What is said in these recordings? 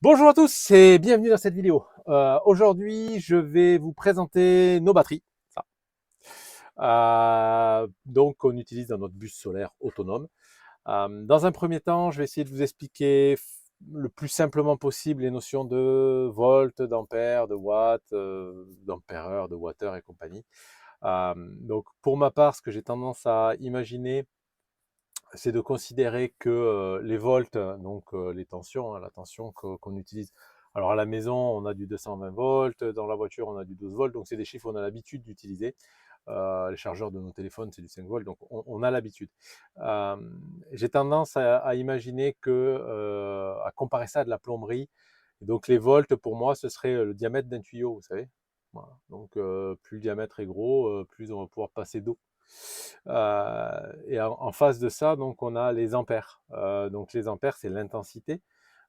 Bonjour à tous et bienvenue dans cette vidéo. Aujourd'hui, je vais vous présenter nos batteries. Ça. Donc, qu'on utilise dans notre bus solaire autonome. Dans un premier temps, je vais essayer de vous expliquer le plus simplement possible les notions de volts, d'ampères, de watts, d'ampères-heure, de watts-heure et compagnie. Donc, pour ma part, ce que j'ai tendance à imaginer, c'est de considérer que les volts, donc les tensions, hein, la tension qu'on utilise. Alors à la maison, on a du 220 volts, dans la voiture, on a du 12 volts, donc c'est des chiffres qu'on a l'habitude d'utiliser. Les chargeurs de nos téléphones, c'est du 5 volts, donc on a l'habitude. Euh, j'ai tendance à imaginer que, à comparer ça à de la plomberie. Et donc les volts, pour moi, ce serait le diamètre d'un tuyau, vous savez. Voilà. Donc plus le diamètre est gros, plus on va pouvoir passer d'eau. Et en face de ça, donc on a les ampères. Donc les ampères, c'est l'intensité.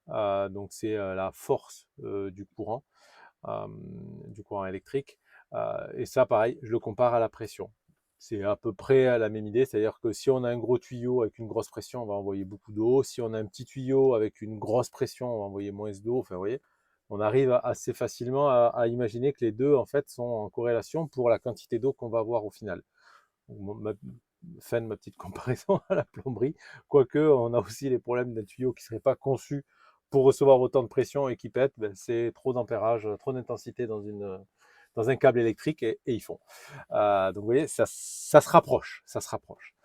Donc c'est la force euh, du courant électrique. Et ça, pareil, je le compare à la pression. C'est à peu près la même idée, c'est-à-dire que si on a un gros tuyau avec une grosse pression, on va envoyer beaucoup d'eau. Si on a un petit tuyau avec une grosse pression, on va envoyer moins d'eau. Enfin, vous voyez, on arrive assez facilement à imaginer que les deux, en fait, sont en corrélation pour la quantité d'eau qu'on va avoir au final. Fin de ma petite comparaison à la plomberie, quoique on a aussi les problèmes d'un tuyau qui ne serait pas conçu pour recevoir autant de pression et qui pète, ben, c'est trop d'ampérage, trop d'intensité dans un câble électrique et ils font. Donc vous voyez, ça se rapproche, ça se rapproche.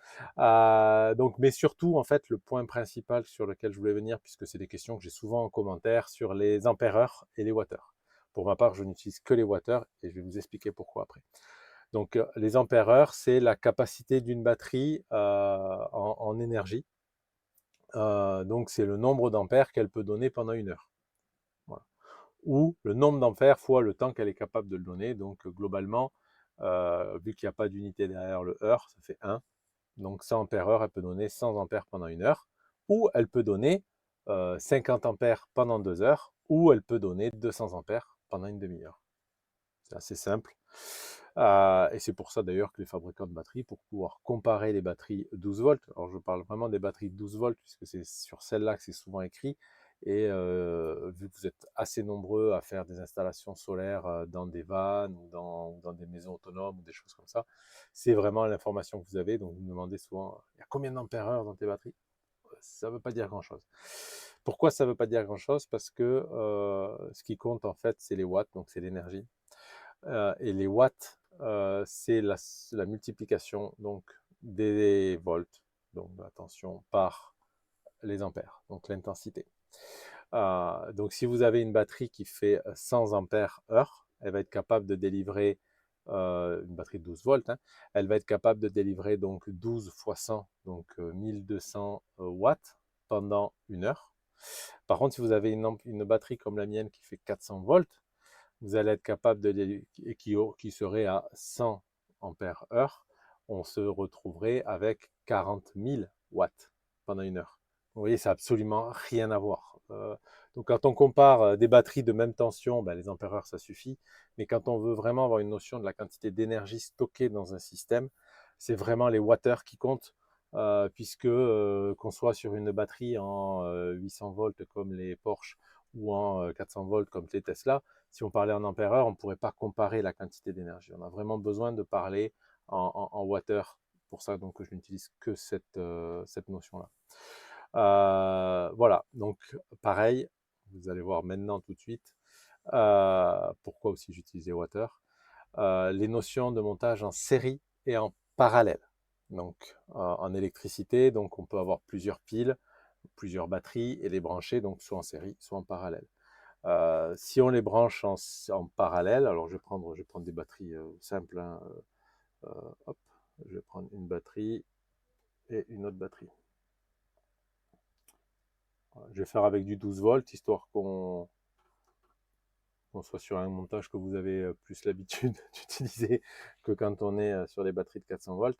Donc, mais surtout, en fait, le point principal sur lequel je voulais venir, puisque c'est des questions que j'ai souvent en commentaire, sur les ampères-heure et les watts-heure. Pour ma part, je n'utilise que les watts-heure et je vais vous expliquer pourquoi après. Donc, les ampères-heure, c'est la capacité d'une batterie en énergie. Donc, c'est le nombre d'ampères qu'elle peut donner pendant une heure. Voilà. Ou le nombre d'ampères fois le temps qu'elle est capable de le donner. Donc, globalement, vu qu'il n'y a pas d'unité derrière le heure, ça fait 1. Donc, 100 ampères-heure, elle peut donner 100 ampères pendant une heure. Ou elle peut donner 50 ampères pendant 2 heures. Ou elle peut donner 200 ampères pendant une demi-heure. C'est assez simple. Et c'est pour ça d'ailleurs que les fabricants de batteries, pour pouvoir comparer les batteries 12 volts, alors je parle vraiment des batteries 12 volts, puisque c'est sur celles-là que c'est souvent écrit, et vu que vous êtes assez nombreux à faire des installations solaires dans des vannes ou dans des maisons autonomes ou des choses comme ça, c'est vraiment l'information que vous avez. Donc vous me demandez souvent, il y a combien d'ampères-heure dans tes batteries? Ça ne veut pas dire grand-chose. Pourquoi ça ne veut pas dire grand-chose? Parce que ce qui compte en fait, c'est les watts, donc c'est l'énergie. Et les watts, c'est la multiplication donc des volts, donc la tension, par les ampères, donc l'intensité. Donc si vous avez une batterie qui fait 100 ampères heure, elle va être capable de délivrer, une batterie de 12 volts, hein, elle va être capable de délivrer donc 12 fois 100, donc 1200 watts pendant une heure. Par contre, si vous avez une batterie comme la mienne qui fait 400 volts, vous allez être capable qui serait à 100 ampères heure, on se retrouverait avec 40 000 watts pendant une heure. Vous voyez, ça n'a absolument rien à voir. Donc quand on compare des batteries de même tension, ben, les ampères heure, ça suffit. Mais quand on veut vraiment avoir une notion de la quantité d'énergie stockée dans un système, c'est vraiment les watts-heure qui comptent. Puisque qu'on soit sur une batterie en 800 volts comme les Porsche ou en 400 volts comme les Tesla, si on parlait en ampères-heure, on ne pourrait pas comparer la quantité d'énergie. On a vraiment besoin de parler en watts-heure. Pour ça, donc, je n'utilise que cette notion-là. Voilà, donc pareil, vous allez voir maintenant tout de suite pourquoi aussi j'utilisais watts-heure. Les notions de montage en série et en parallèle. Donc en électricité, donc on peut avoir plusieurs piles, plusieurs batteries et les brancher donc soit en série, soit en parallèle. Si on les branche en parallèle, alors je vais prendre des batteries simples. Hein, hop, je vais prendre une batterie et une autre batterie. Voilà, je vais faire avec du 12 volts, histoire qu'on soit sur un montage que vous avez plus l'habitude d'utiliser que quand on est sur les batteries de 400 volts.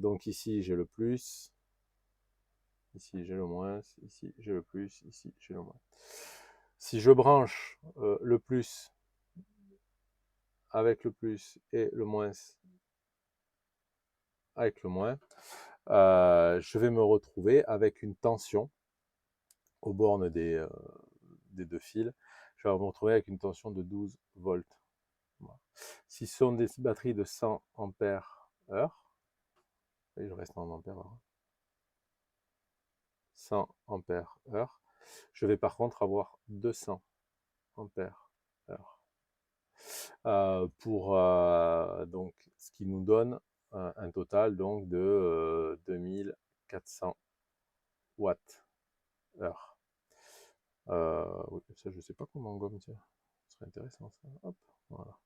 Donc ici, j'ai le plus, ici, j'ai le moins, ici, j'ai le plus, ici, j'ai le moins. Si je branche le plus avec le plus et le moins avec le moins, je vais me retrouver avec une tension aux bornes des deux fils, je vais me retrouver avec une tension de 12 volts. Voilà. Si ce sont des batteries de 100 ampères heure, et je reste en ampères heure, 100 ampères heure, je vais par contre avoir 200 ampères heure. Pour donc ce qui nous donne un total donc de 2400 watts heure. Oui, ça je sais pas comment on gomme, tiens. Ce serait intéressant ça. Hop, voilà.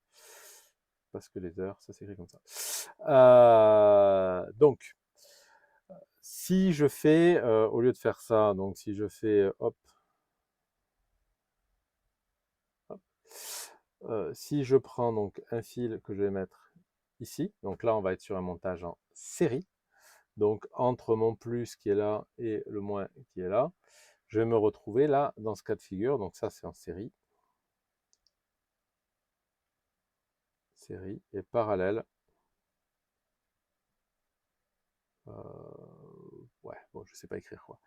Parce que les heures, ça s'écrit comme ça. Donc, si je fais, au lieu de faire ça, donc si je fais, hop, hop, si je prends donc un fil que je vais mettre ici, donc là on va être sur un montage en série, donc entre mon plus qui est là et le moins qui est là, je vais me retrouver là dans ce cas de figure, donc ça c'est en série et parallèle. Ouais, bon, je sais pas écrire quoi.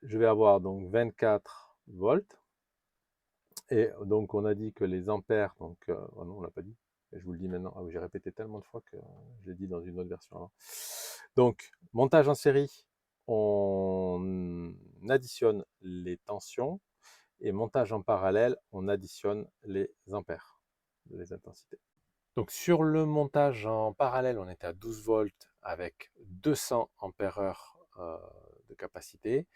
Je vais avoir donc 24 volts. Et donc, on a dit que les ampères, donc, oh non, on l'a pas dit, et je vous le dis maintenant, ah oui, j'ai répété tellement de fois que je l'ai dit dans une autre version avant. Donc, montage en série, on additionne les tensions, et montage en parallèle, on additionne les ampères, les intensités. Donc, sur le montage en parallèle, on était à 12 volts avec 200 ampères-heure de capacité.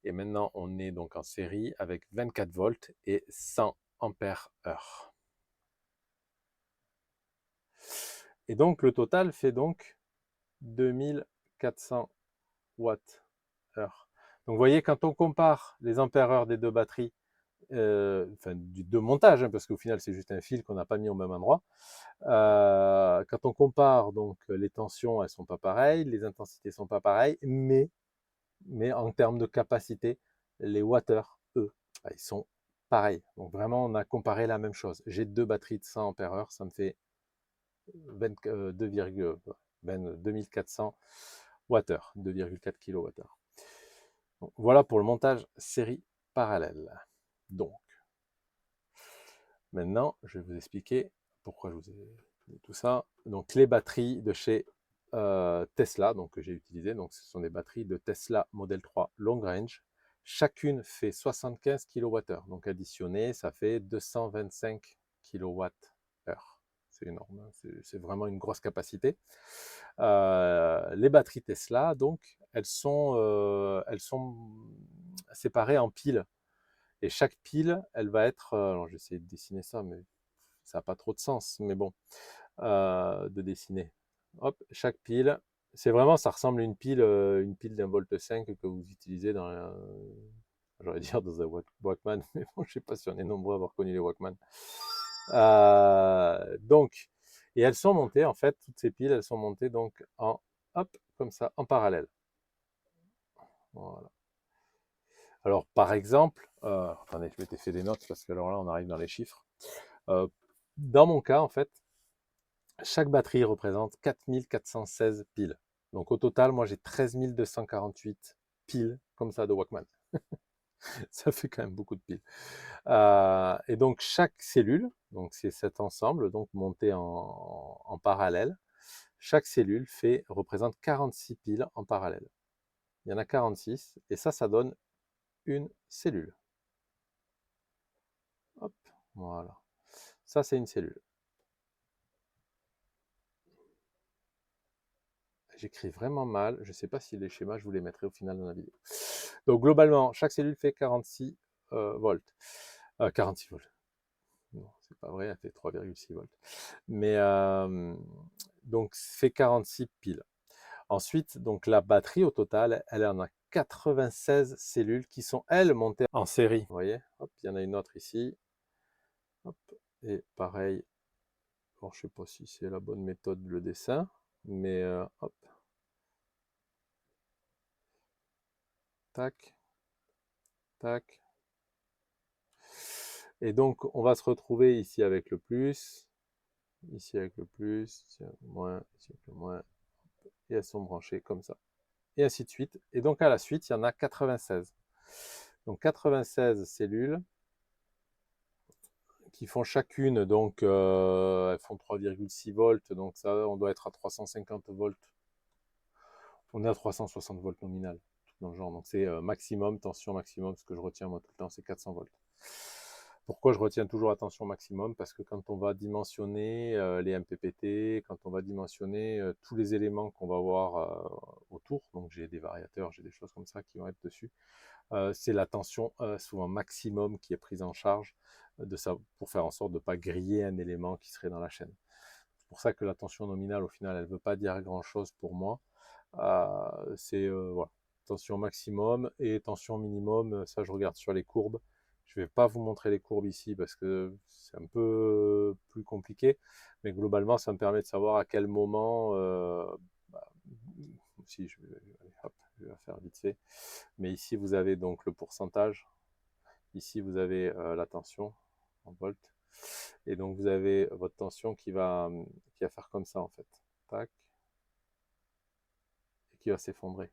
Et maintenant, on est donc en série avec 24 volts et 100 ampères heure. Et donc, le total fait donc 2400 watts heure. Donc, vous voyez, quand on compare les ampères heure des deux batteries, enfin, du deux montages, hein, parce qu'au final, c'est juste un fil qu'on n'a pas mis au même endroit. Quand on compare, donc, les tensions, elles sont pas pareilles, les intensités sont pas pareilles, mais en termes de capacité, les watts-heure, eux, ils sont pareils. Donc vraiment, on a comparé la même chose. J'ai deux batteries de 100 ampères-heure, ça me fait 2400 watts-heure, 2,4 kWh. Donc, voilà pour le montage série parallèle. Donc, maintenant, je vais vous expliquer pourquoi je vous ai dit tout ça. Donc, les batteries de chez Tesla, donc que j'ai utilisées, donc ce sont des batteries de Tesla Model 3 Long Range. Chacune fait 75 kWh. Donc, additionné, ça fait 225 kWh. C'est énorme, hein, c'est vraiment une grosse capacité. Les batteries Tesla, donc, elles sont séparées en piles. Et chaque pile, elle va être, alors j'essaie de dessiner ça, mais ça n'a pas trop de sens, mais bon, de dessiner. Hop, chaque pile, c'est vraiment, ça ressemble à une pile d'un Volt 5 que vous utilisez dans j'aurais dire dans un Walkman, mais bon, je sais pas si on est nombreux à avoir connu les Walkman. Donc, et elles sont montées, en fait, toutes ces piles, elles sont montées donc en, hop, comme ça, en parallèle. Voilà. Alors, par exemple, attendez, je m'étais fait des notes parce que alors là, on arrive dans les chiffres. Dans mon cas, en fait, chaque batterie représente 4416 piles. Donc, au total, moi, j'ai 13 248 piles comme ça de Walkman. Ça fait quand même beaucoup de piles. Et donc, chaque cellule, donc c'est cet ensemble, donc monté en parallèle, chaque cellule représente 46 piles en parallèle. Il y en a 46, et ça donne une cellule. Hop, voilà. Ça, c'est une cellule. J'écris vraiment mal. Je ne sais pas si les schémas, je vous les mettrai au final dans la vidéo. Donc, globalement, chaque cellule fait 46 volts. 46 volts. Non, c'est pas vrai, elle fait 3,6 volts. Mais donc, fait 46 piles. Ensuite, donc la batterie au total, elle en a 96 cellules qui sont, elles, montées en série. Vous voyez, hop, il y en a une autre ici. Hop, et pareil, bon, je ne sais pas si c'est la bonne méthode le dessin, mais hop, tac, tac. Et donc, on va se retrouver ici avec le plus, ici avec le plus, ici avec le moins, ici avec le moins, et elles sont branchées comme ça. Et ainsi de suite. Et donc, à la suite, il y en a 96. Donc, 96 cellules qui font chacune, donc elles font 3,6 volts, donc ça, on doit être à 350 volts. On est à 360 volts nominal, tout dans le genre. Donc c'est maximum, tension maximum, ce que je retiens moi tout le temps, c'est 400 volts. Pourquoi je retiens toujours la tension maximum? Parce que quand on va dimensionner les MPPT, quand on va dimensionner tous les éléments qu'on va voir autour, donc j'ai des variateurs, j'ai des choses comme ça qui vont être dessus, c'est la tension souvent maximum qui est prise en charge pour faire en sorte de ne pas griller un élément qui serait dans la chaîne. C'est pour ça que la tension nominale, au final, elle ne veut pas dire grand-chose pour moi. C'est voilà, tension maximum et tension minimum, ça je regarde sur les courbes. Je ne vais pas vous montrer les courbes ici parce que c'est un peu plus compliqué, mais globalement ça me permet de savoir à quel moment, bah, si je vais, allez, hop, je vais la faire vite fait, mais ici vous avez donc le pourcentage, ici vous avez la tension en volts, et donc vous avez votre tension qui va faire comme ça en fait, tac, et qui va s'effondrer.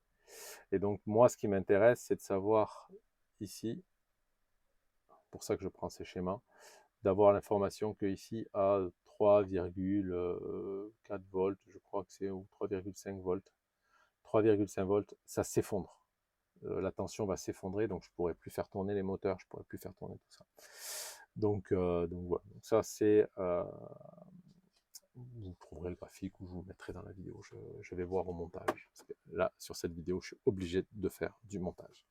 Et donc, moi, ce qui m'intéresse, c'est de savoir ici, pour ça que je prends ces schémas, d'avoir l'information que ici, à 3,4 volts, je crois que c'est, ou 3,5 volts, 3,5 volts, ça s'effondre. La tension va s'effondrer, donc je ne pourrai plus faire tourner les moteurs, je ne pourrai plus faire tourner tout ça. Donc voilà. Donc ça, c'est... vous trouverez le graphique ou je vous le mettrai dans la vidéo. Je vais voir au montage. Parce que là, sur cette vidéo, je suis obligé de faire du montage.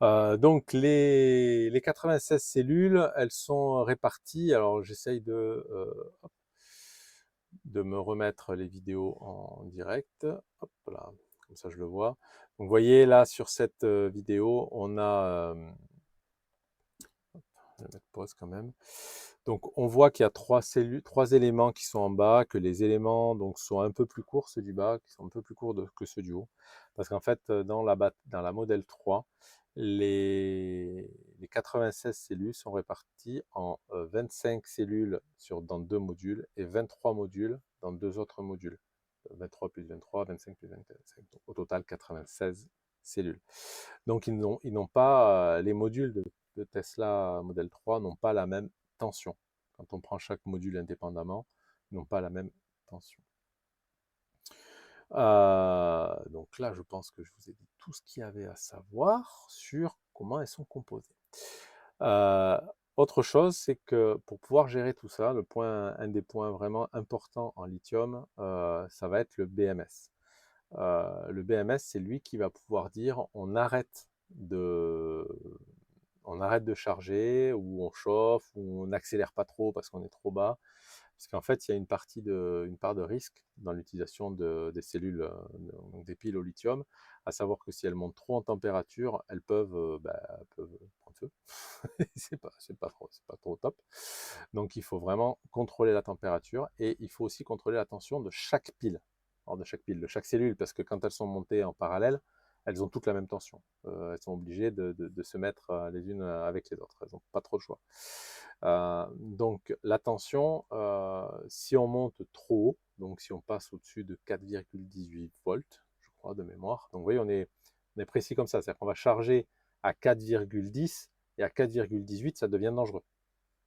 Donc les 96 cellules, elles sont réparties. Alors j'essaye de me remettre les vidéos en direct. Hop là, comme ça je le vois. Donc vous voyez là sur cette vidéo, on a... je vais mettre pause quand même. Donc on voit qu'il y a trois éléments qui sont en bas, que les éléments donc, sont un peu plus courts, ceux du bas, qui sont un peu plus courts que ceux du haut. Parce qu'en fait, dans la modèle 3, les 96 cellules sont réparties en 25 cellules dans deux modules et 23 modules dans deux autres modules. 23 plus 23, 25 plus 25. Donc, au total, 96 cellules. Donc ils n'ont pas, les modules de Tesla Model 3 n'ont pas la même tension. Quand on prend chaque module indépendamment, ils n'ont pas la même tension. Donc là, je pense que je vous ai dit tout ce qu'il y avait à savoir sur comment elles sont composées. Autre chose, c'est que pour pouvoir gérer tout ça, un des points vraiment importants en lithium, ça va être le BMS. Le BMS, c'est lui qui va pouvoir dire on arrête de charger, ou on chauffe, ou on n'accélère pas trop parce qu'on est trop bas. Parce qu'en fait, il y a une part de risque dans l'utilisation des cellules, donc des piles au lithium, à savoir que si elles montent trop en température, elles peuvent prendre feu. c'est pas trop top. Donc il faut vraiment contrôler la température, et il faut aussi contrôler la tension de chaque pile. Alors de chaque cellule, parce que quand elles sont montées en parallèle, elles ont toutes la même tension. Elles sont obligées de se mettre les unes avec les autres. Elles n'ont pas trop le choix. Donc la tension, si on monte trop haut, donc si on passe au-dessus de 4,18 volts, je crois, de mémoire, donc vous voyez, on est précis comme ça, c'est-à-dire qu'on va charger à 4,10, et à 4,18, ça devient dangereux.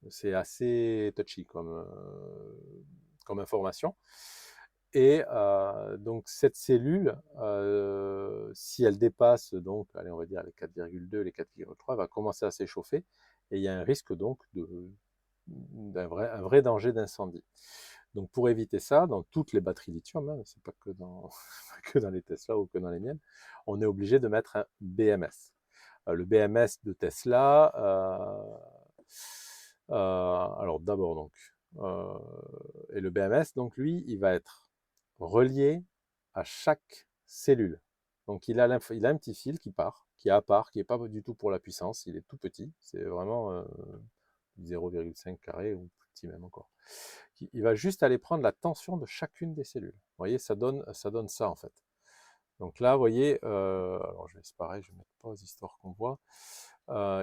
C'est assez touchy comme information. Et donc cette cellule, si elle dépasse, donc, allez, on va dire les 4,2, les 4,3, va commencer à s'échauffer, et il y a un risque donc un vrai danger d'incendie. Donc pour éviter ça, dans toutes les batteries lithium, hein, c'est pas que dans les Tesla ou que dans les miennes, on est obligé de mettre un BMS. Le BMS de Tesla, alors d'abord donc, et le BMS, donc lui, il va être relié à chaque cellule. Donc il a un petit fil qui part, qui est à part, qui n'est pas du tout pour la puissance, il est tout petit, c'est vraiment 0,5 carré, ou plus petit même encore. Il va juste aller prendre la tension de chacune des cellules. Vous voyez, ça donne ça en fait. Donc là, vous voyez, alors je vais, c'est pareil, je vais mettre pause histoire qu'on voit.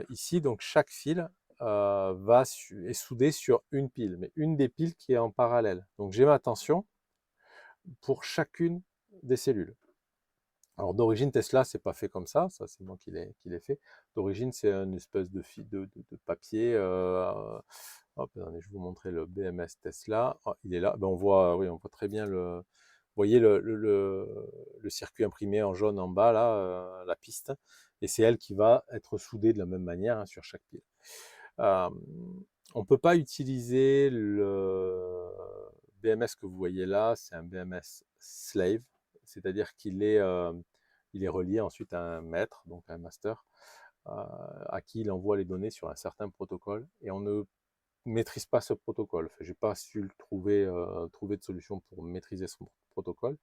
Ici, donc chaque fil est soudé sur une pile, mais une des piles qui est en parallèle. Donc j'ai ma tension pour chacune des cellules. Alors d'origine, Tesla, c'est pas fait comme ça c'est moi qui l'ai fait. D'origine, c'est une espèce de papier. Hop, attendez, je vais vous montrer le BMS Tesla. Ah, il est là. Ben, on voit, oui, on voit très bien vous voyez le circuit imprimé en jaune en bas, là, la piste. Et c'est elle qui va être soudée de la même manière, hein, sur chaque pile. Euh, on ne peut pas utiliser le BMS que vous voyez là, c'est un BMS slave, c'est-à-dire il est relié ensuite à un maître, donc à un master, à qui il envoie les données sur un certain protocole, et on ne maîtrise pas ce protocole. Enfin, je n'ai pas su trouver de solution pour maîtriser ce protocole.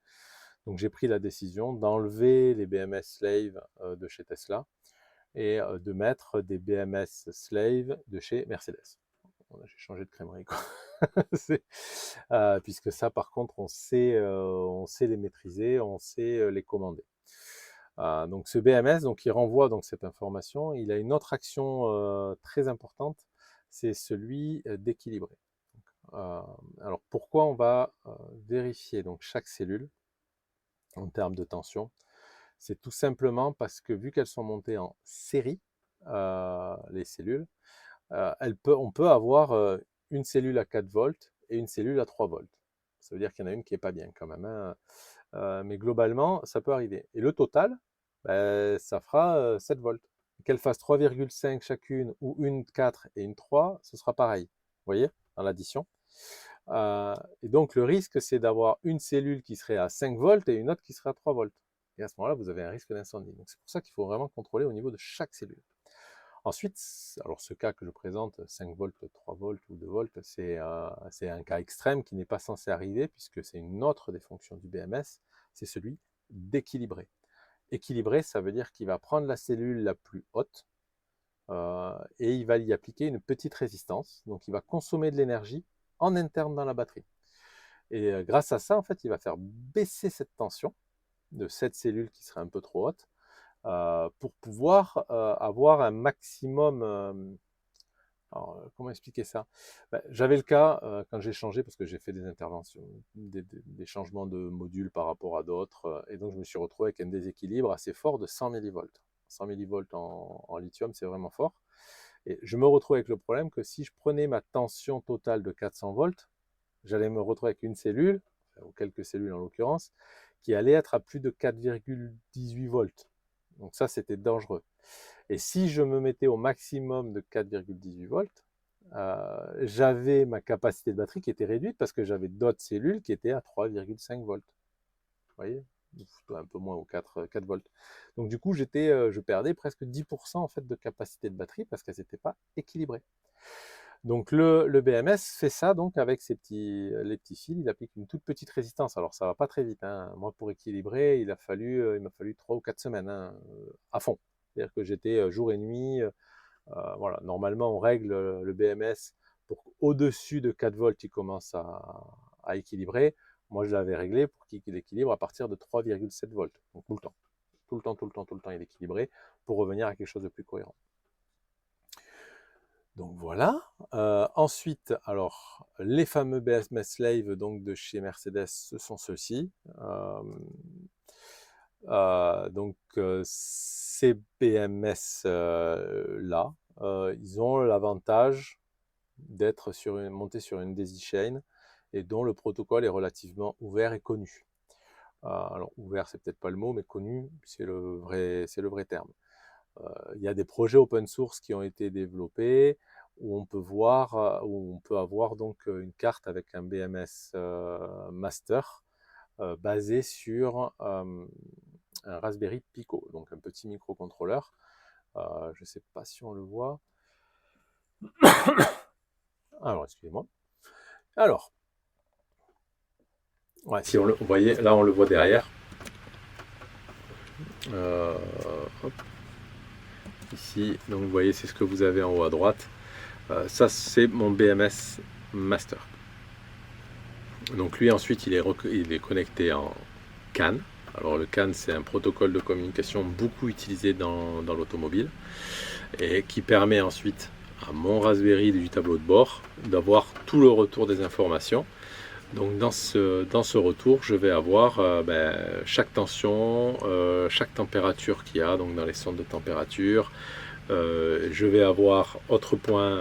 Donc j'ai pris la décision d'enlever les BMS slave de chez Tesla et de mettre des BMS slave de chez Mercedes. J'ai changé de crèmerie, quoi. Puisque ça, par contre, on sait les maîtriser, on sait les commander. Donc ce BMS, donc, il renvoie donc, cette information. Il a une autre action très importante, c'est celui d'équilibrer. Alors pourquoi on va vérifier donc, chaque cellule en termes de tension? C'est tout simplement parce que vu qu'elles sont montées en série, les cellules, on peut avoir une cellule à 4 volts et une cellule à 3 volts. Ça veut dire qu'il y en a une qui n'est pas bien quand même, hein. Mais globalement, ça peut arriver. Et le total, ben, ça fera 7 volts. Qu'elles fassent 3,5 chacune, ou une 4 et une 3, ce sera pareil. Vous voyez, dans l'addition. Et donc le risque, c'est d'avoir une cellule qui serait à 5 volts et une autre qui serait à 3 volts. Et à ce moment-là, vous avez un risque d'incendie. Donc c'est pour ça qu'il faut vraiment contrôler au niveau de chaque cellule. Ensuite, alors ce cas que je présente, 5 volts, 3 volts ou 2 volts, c'est un cas extrême qui n'est pas censé arriver puisque c'est une autre des fonctions du BMS, c'est celui d'équilibrer. Équilibrer, ça veut dire qu'il va prendre la cellule la plus haute et il va y appliquer une petite résistance. Donc il va consommer de l'énergie en interne dans la batterie. Et grâce à ça, en fait, il va faire baisser cette tension de cette cellule qui serait un peu trop haute pour pouvoir avoir un maximum. Alors, comment expliquer ça? J'avais le cas quand j'ai changé, parce que j'ai fait des interventions, des changements de modules par rapport à d'autres, et donc je me suis retrouvé avec un déséquilibre assez fort de 100 millivolts. 100 millivolts en lithium, c'est vraiment fort. Et je me retrouve avec le problème que si je prenais ma tension totale de 400 volts, j'allais me retrouver avec une cellule, ou quelques cellules en l'occurrence, qui allait être à plus de 4,18 volts. Donc ça, c'était dangereux. Et si je me mettais au maximum de 4,18 volts, j'avais ma capacité de batterie qui était réduite parce que j'avais d'autres cellules qui étaient à 3,5 volts. Vous voyez, un peu moins aux 4 volts. Donc du coup, je perdais presque 10% en fait de capacité de batterie parce qu'elles n'étaient pas équilibrées. Donc le BMS fait ça donc avec les petits fils, il applique une toute petite résistance. Alors ça va pas très vite, hein. Moi pour équilibrer, il m'a fallu 3 ou 4 semaines, hein, à fond. C'est-à-dire que j'étais jour et nuit. Voilà. Normalement, on règle le BMS pour qu'au-dessus de 4 volts, il commence à équilibrer. Moi, je l'avais réglé pour qu'il équilibre à partir de 3,7 volts. Donc tout le temps. Tout le temps, tout le temps, tout le temps, il est équilibré pour revenir à quelque chose de plus cohérent. Donc voilà. Ensuite, alors, les fameux BMS Slave donc, de chez Mercedes, ce sont ceux-ci. Donc ces BMS là, ils ont l'avantage d'être montés sur une daisy chain et dont le protocole est relativement ouvert et connu. Alors ouvert, c'est peut-être pas le mot, mais connu, c'est le vrai terme. Il y a des projets open source qui ont été développés où on peut avoir donc une carte avec un BMS master basé sur un Raspberry Pico, donc un petit microcontrôleur. Je ne sais pas si on le voit. Alors, excusez-moi. Alors, ouais, si vous voyez, là on le voit derrière. Hop. Ici, donc vous voyez, c'est ce que vous avez en haut à droite. Ça, c'est mon BMS Master. Donc lui, ensuite, il est connecté en CAN. Alors le CAN, c'est un protocole de communication beaucoup utilisé dans l'automobile et qui permet ensuite à mon Raspberry du tableau de bord d'avoir tout le retour des informations Donc dans ce retour, je vais avoir chaque tension, chaque température qu'il y a, donc dans les sondes de température. Je vais avoir autre point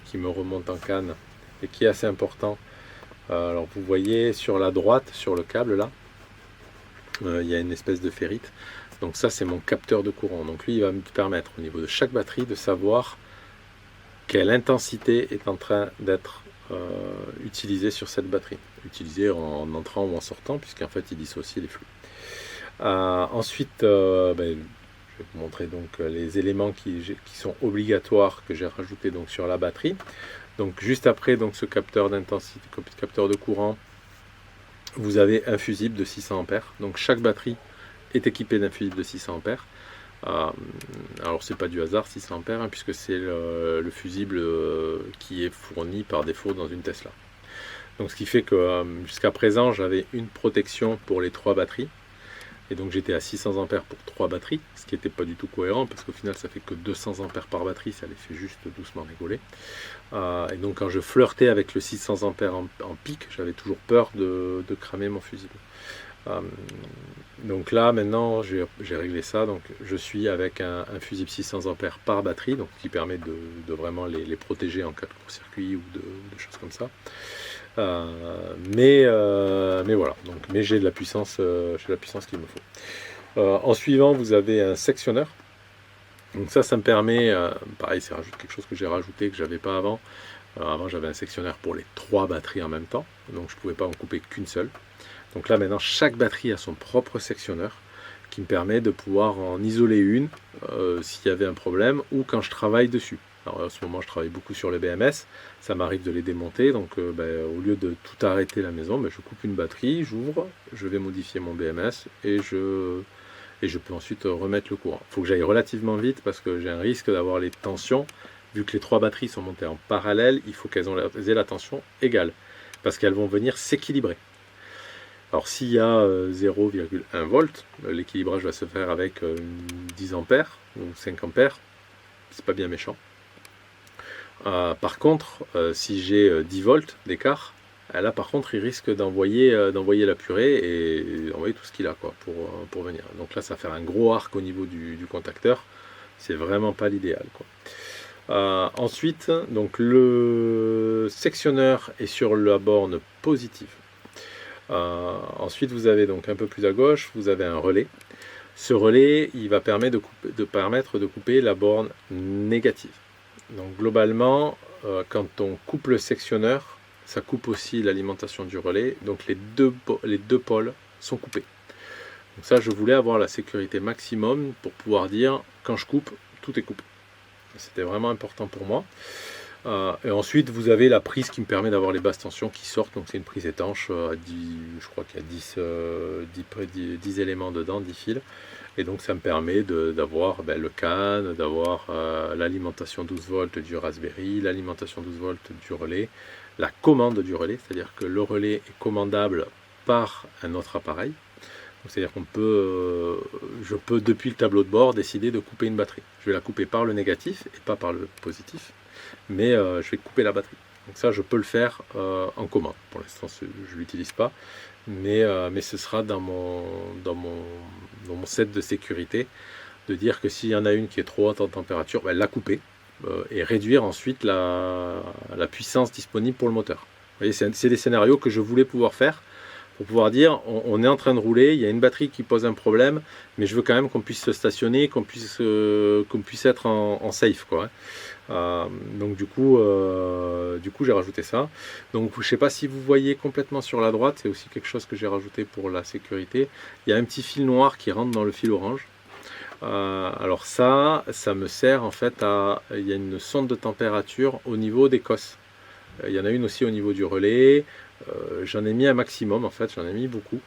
qui me remonte en canne et qui est assez important. Alors vous voyez sur la droite, sur le câble là, il y a une espèce de ferrite. Donc ça c'est mon capteur de courant. Donc lui il va me permettre au niveau de chaque batterie de savoir quelle intensité est en train d'être utilisée sur cette batterie. Utilisée en entrant ou en sortant, puisqu'en fait il dissocie les flux. Ensuite, je vais vous montrer donc les éléments qui sont obligatoires que j'ai rajoutés donc sur la batterie. Donc juste après donc ce capteur d'intensité, capteur de courant, vous avez un fusible de 600 ampères. Donc chaque batterie est équipée d'un fusible de 600 ampères. Alors c'est pas du hasard 600 ampères, puisque c'est le fusible qui est fourni par défaut dans une Tesla. Donc ce qui fait que jusqu'à présent j'avais une protection pour les 3 batteries. Et donc j'étais à 600 ampères pour 3 batteries, ce qui n'était pas du tout cohérent, parce qu'au final ça fait que 200 ampères par batterie, ça les fait juste doucement rigoler. Et donc quand je flirtais avec le 600 ampères en pic, j'avais toujours peur de cramer mon fusible. Donc là maintenant j'ai réglé ça, donc je suis avec un fusible 600 ampères par batterie, donc qui permet de vraiment les protéger en cas de court-circuit ou de choses comme ça. Mais voilà, donc, mais j'ai la puissance qu'il me faut. En suivant, vous avez un sectionneur. Donc ça me permet, pareil, c'est quelque chose que j'ai rajouté que j'avais pas avant. Avant j'avais un sectionneur pour les 3 batteries en même temps, donc je pouvais pas en couper qu'une seule. Donc là maintenant chaque batterie a son propre sectionneur qui me permet de pouvoir en isoler une s'il y avait un problème ou quand je travaille dessus. Alors en ce moment je travaille beaucoup sur les BMS, ça m'arrive de les démonter, donc au lieu de tout arrêter la maison, je coupe une batterie, j'ouvre, je vais modifier mon BMS et je peux ensuite remettre le courant. Il faut que j'aille relativement vite parce que j'ai un risque d'avoir les tensions, vu que les 3 batteries sont montées en parallèle, il faut qu'elles aient la tension égale, parce qu'elles vont venir s'équilibrer. Alors s'il y a 0,1 volt, l'équilibrage va se faire avec 10 ampères ou 5 ampères, c'est pas bien méchant. Par contre, si j'ai 10 volts d'écart, là par contre il risque d'envoyer la purée et d'envoyer tout ce qu'il a pour venir. Donc là ça va faire un gros arc au niveau du contacteur, c'est vraiment pas l'idéal. Ensuite, donc le sectionneur est sur la borne positive. Ensuite vous avez donc un peu plus à gauche, vous avez un relais. Ce relais il va permettre de couper la borne négative. Donc globalement, quand on coupe le sectionneur, ça coupe aussi l'alimentation du relais, donc les deux pôles sont coupés. Donc ça, je voulais avoir la sécurité maximum pour pouvoir dire, quand je coupe, tout est coupé. C'était vraiment important pour moi. Et ensuite, vous avez la prise qui me permet d'avoir les basses tensions qui sortent, donc c'est une prise étanche, je crois qu'il y a 10 éléments dedans, 10 fils. Et donc ça me permet d'avoir le CAN, d'avoir l'alimentation 12 volts du Raspberry, l'alimentation 12 volts du relais, la commande du relais, c'est-à-dire que le relais est commandable par un autre appareil. C'est-à-dire je peux depuis le tableau de bord décider de couper une batterie. Je vais la couper par le négatif et pas par le positif, mais je vais couper la batterie. Donc ça je peux le faire en commande. Pour l'instant je ne l'utilise pas, mais ce sera dans mon set de sécurité, de dire que s'il y en a une qui est trop haute en température, la couper et réduire ensuite la puissance disponible pour le moteur. Vous voyez, c'est des scénarios que je voulais pouvoir faire pour pouvoir dire on est en train de rouler, il y a une batterie qui pose un problème, mais je veux quand même qu'on puisse se stationner, qu'on puisse être en safe, quoi. Donc du coup j'ai rajouté ça. Donc je sais pas si vous voyez complètement sur la droite, c'est aussi quelque chose que j'ai rajouté pour la sécurité. Il y a un petit fil noir qui rentre dans le fil orange. Alors ça me sert en fait il y a une sonde de température au niveau des cosses. Il y en a une aussi au niveau du relais. J'en ai mis un maximum, en fait, j'en ai mis beaucoup.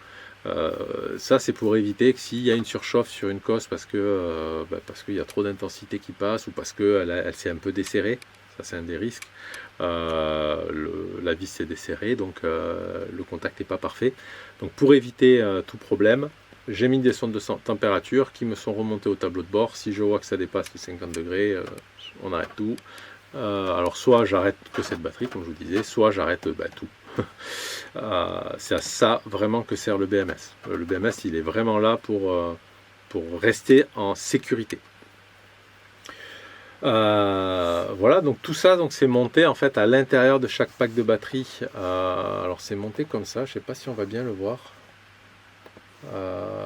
Ça c'est pour éviter que s'il y a une surchauffe sur une cosse parce qu'il y a trop d'intensité qui passe ou parce qu'elle s'est un peu desserrée, ça c'est un des risques. La vis s'est desserrée, donc le contact n'est pas parfait. Donc pour éviter tout problème, j'ai mis des sondes de température qui me sont remontées au tableau de bord. Si je vois que ça dépasse les 50 degrés, on arrête tout. Alors soit j'arrête que cette batterie, comme je vous disais, soit j'arrête tout. C'est à ça vraiment que sert le BMS. Le BMS, il est vraiment là pour rester en sécurité. Voilà, donc tout ça, donc c'est monté en fait à l'intérieur de chaque pack de batterie. Alors c'est monté comme ça, je ne sais pas si on va bien le voir.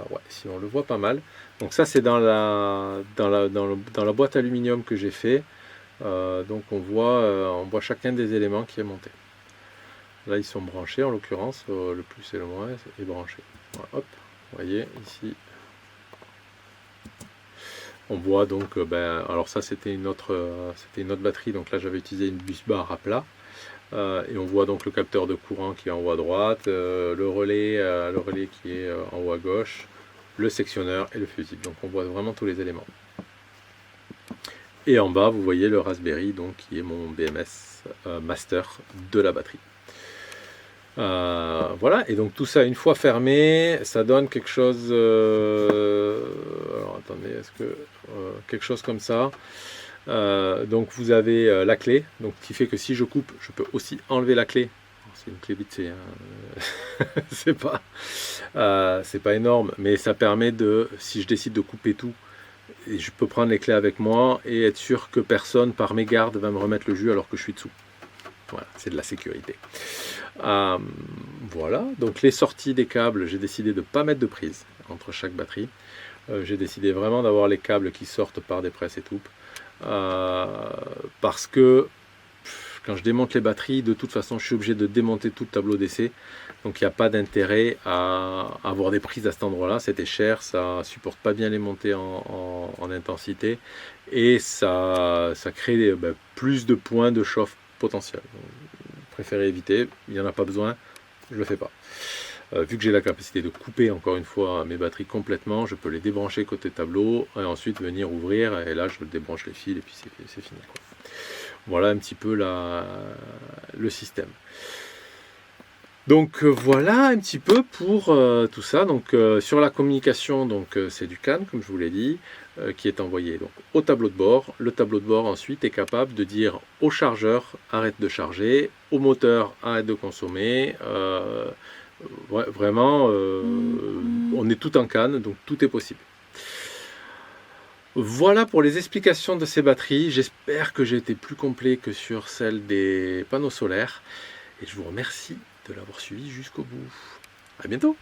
Ouais, si on le voit pas mal. Donc ça c'est dans la boîte aluminium que j'ai fait. Donc on voit chacun des éléments qui est monté. Là ils sont branchés en l'occurrence, le plus et le moins est branché. Voilà, hop, vous voyez ici. On voit donc, alors ça c'était une autre batterie, donc là j'avais utilisé une bus bar à plat. Et on voit donc le capteur de courant qui est en haut à droite, le relais qui est en haut à gauche, le sectionneur et le fusible. Donc on voit vraiment tous les éléments. Et en bas vous voyez le Raspberry, donc qui est mon BMS master de la batterie. Voilà, et donc tout ça une fois fermé, ça donne quelque chose. Alors attendez, est-ce que quelque chose comme ça. Donc vous avez la clé, donc qui fait que si je coupe, je peux aussi enlever la clé. C'est une clé vite, c'est pas énorme, mais ça permet de, si je décide de couper tout, et je peux prendre les clés avec moi et être sûr que personne par mégarde va me remettre le jus alors que je suis dessous. Voilà, c'est de la sécurité. Voilà, donc les sorties des câbles, j'ai décidé de ne pas mettre de prise entre chaque batterie. J'ai décidé vraiment d'avoir les câbles qui sortent par des presses étoupes. Parce que quand je démonte les batteries, de toute façon, je suis obligé de démonter tout le tableau d'essai. Donc il n'y a pas d'intérêt à avoir des prises à cet endroit-là. C'était cher, ça supporte pas bien les montées en intensité. Et ça crée plus de points de chauffe potentiels. Préférez éviter, il n'y en a pas besoin, je ne le fais pas. Vu que j'ai la capacité de couper encore une fois mes batteries complètement, je peux les débrancher côté tableau et ensuite venir ouvrir et là je débranche les fils et puis c'est fini, quoi. Voilà un petit peu le système. Donc voilà un petit peu pour tout ça. Donc sur la communication, donc c'est du CAN comme je vous l'ai dit, qui est envoyé donc au tableau de bord. Le tableau de bord ensuite est capable de dire au chargeur arrête de charger, au moteur arrête de consommer. Vraiment, on est tout en CAN, donc tout est possible. Voilà pour les explications de ces batteries. J'espère que j'ai été plus complet que sur celle des panneaux solaires. Et je vous remercie de l'avoir suivi jusqu'au bout. À bientôt!